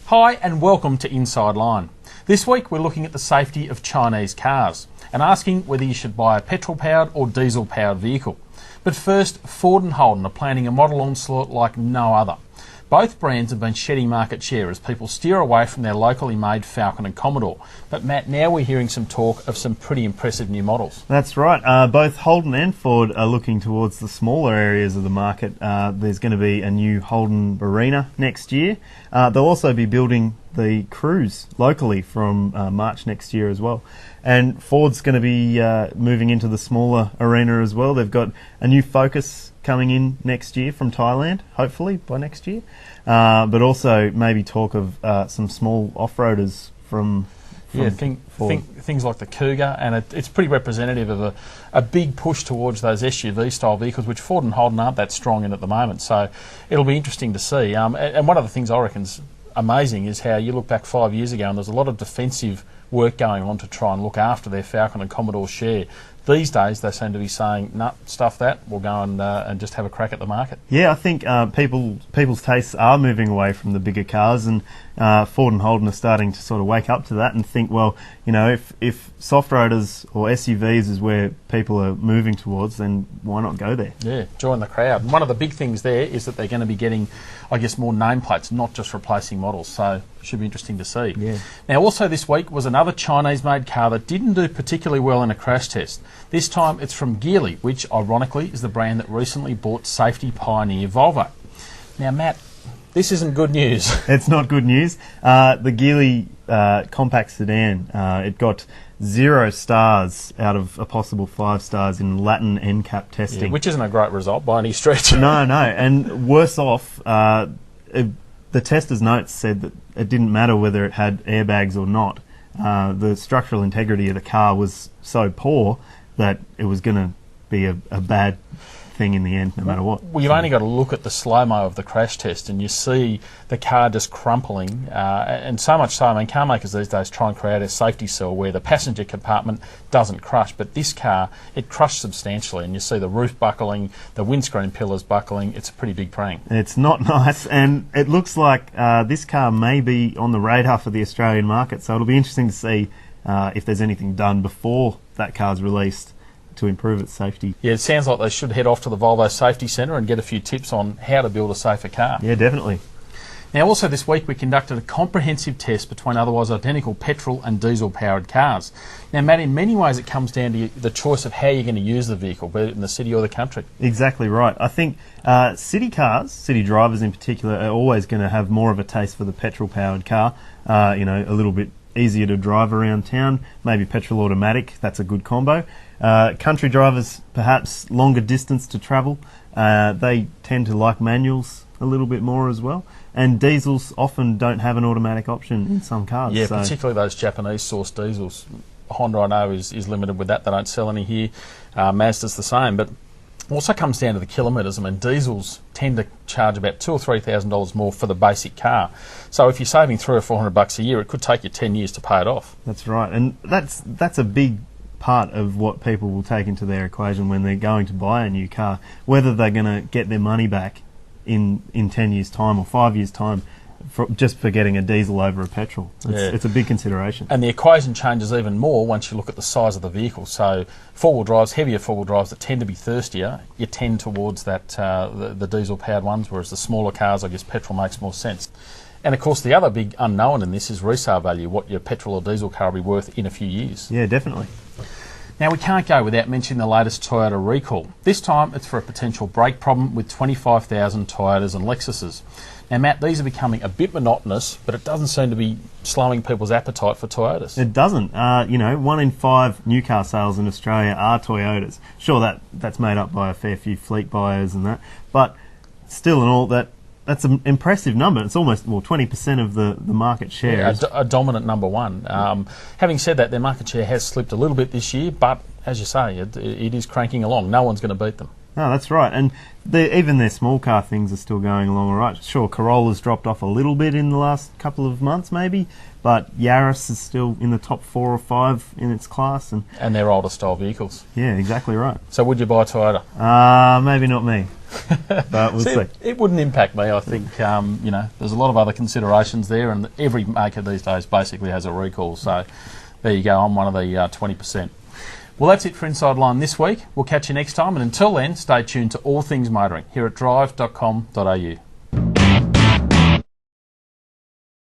Hi and welcome to Inside Line. This week we're looking at the safety of Chinese cars and asking whether you should buy a petrol-powered or diesel-powered vehicle. But first, Ford and Holden are planning a model onslaught like no other. Both brands have been shedding market share as people steer away from their locally made Falcon and Commodore. But Matt, now we're hearing some talk of some pretty impressive new models. That's right. Both Holden and Ford are looking towards the smaller areas of the market. There's going to be a new Holden Barina next year. They'll also be building the Cruze locally from March next year as well. And Ford's going to be moving into the smaller arena as well. They've got a new Focus coming in next year from Thailand, hopefully by next year. But also maybe talk of some small off-roaders from things like the Cougar, and it's pretty representative of a big push towards those SUV style vehicles, which Ford and Holden aren't that strong in at the moment. So it'll be interesting to see. And one of the things I reckon's amazing is how you look back 5 years ago and there's a lot of defensive work going on to try and look after their Falcon and Commodore share. These days they seem to be saying, "Nah, stuff that, we'll go and just have a crack at the market." Yeah, I think people's tastes are moving away from the bigger cars, and Ford and Holden are starting to sort of wake up to that and think, well, you know, if soft roaders or SUVs is where people are moving towards, then why not go there? Yeah, join the crowd. And one of the big things there is that they're going to be getting, I guess, more nameplates, not just replacing models. So it should be interesting to see. Yeah. Now, also this week was another Chinese-made car that didn't do particularly well in a crash test. This time it's from Gili, which ironically is the brand that recently bought safety pioneer Volvo. Now, Matt, this isn't good news. It's not good news. The Gili compact sedan, it got 0 stars out of a possible 5 stars in Latin NCAP testing. Yeah, which isn't a great result by any stretch. No, and worse off, the tester's notes said that it didn't matter whether it had airbags or not. The structural integrity of the car was so poor that it was going to be a bad thing in the end, no matter what. Well, you've only got to look at the slow-mo of the crash test and you see the car just crumpling, and so much so, I mean, car makers these days try and create a safety cell where the passenger compartment doesn't crush, but this car, it crushed substantially, and you see the roof buckling, the windscreen pillars buckling. It's a pretty big prank. It's not nice, and it looks like this car may be on the radar for the Australian market, so it'll be interesting to see if there's anything done before that car's released to improve its safety. Yeah, it sounds like they should head off to the Volvo Safety Centre and get a few tips on how to build a safer car. Yeah, definitely. Now, also this week we conducted a comprehensive test between otherwise identical petrol and diesel powered cars. Now, Matt, in many ways it comes down to the choice of how you're going to use the vehicle, be it in the city or the country. Exactly right. I think city cars, city drivers in particular, are always going to have more of a taste for the petrol powered car. You know, a little bit easier to drive around town, maybe petrol automatic, that's a good combo. Country drivers, perhaps longer distance to travel, they tend to like manuals a little bit more as well, and diesels often don't have an automatic option in some cars. Yeah, particularly those Japanese sourced diesels. Honda, I know, is limited with that. They don't sell any here. Mazda's the same, but also comes down to the kilometres. I mean, diesels tend to charge about $2,000 or $3,000 more for the basic car. So if you're saving $300 or $400 a year, it could take you 10 years to pay it off. That's right, and that's a big part of what people will take into their equation when they're going to buy a new car, whether they're going to get their money back in 10 years' time or 5 years' time just for getting a diesel over a petrol. It's a big consideration. And the equation changes even more once you look at the size of the vehicle. So four-wheel drives, heavier four-wheel drives that tend to be thirstier, you tend towards that the diesel-powered ones, whereas the smaller cars, I guess petrol makes more sense. And of course the other big unknown in this is resale value, what your petrol or diesel car will be worth in a few years. Yeah, definitely. Now, we can't go without mentioning the latest Toyota recall. This time it's for a potential brake problem with 25,000 Toyotas and Lexuses. Now, Matt, these are becoming a bit monotonous, but it doesn't seem to be slowing people's appetite for Toyotas. It doesn't. 1 in 5 new car sales in Australia are Toyotas. Sure, that's made up by a fair few fleet buyers and that, but still in all, that's an impressive number. It's almost 20% of the market share. Yeah, a dominant number one. Having said that, their market share has slipped a little bit this year, but as you say, it is cranking along. No one's going to beat them. No, that's right. And even their small car things are still going along all right. Sure, Corolla's dropped off a little bit in the last couple of months maybe, but Yaris is still in the top 4 or 5 in its class. And they're older style vehicles. Yeah, exactly right. So would you buy a Toyota? Maybe not me. But we'll see. It wouldn't impact me. I think there's a lot of other considerations there, and every maker these days basically has a recall. So there you go. I'm one of the 20%. Well, that's it for Inside Line this week. We'll catch you next time, and until then, stay tuned to all things motoring here at Drive.com.au.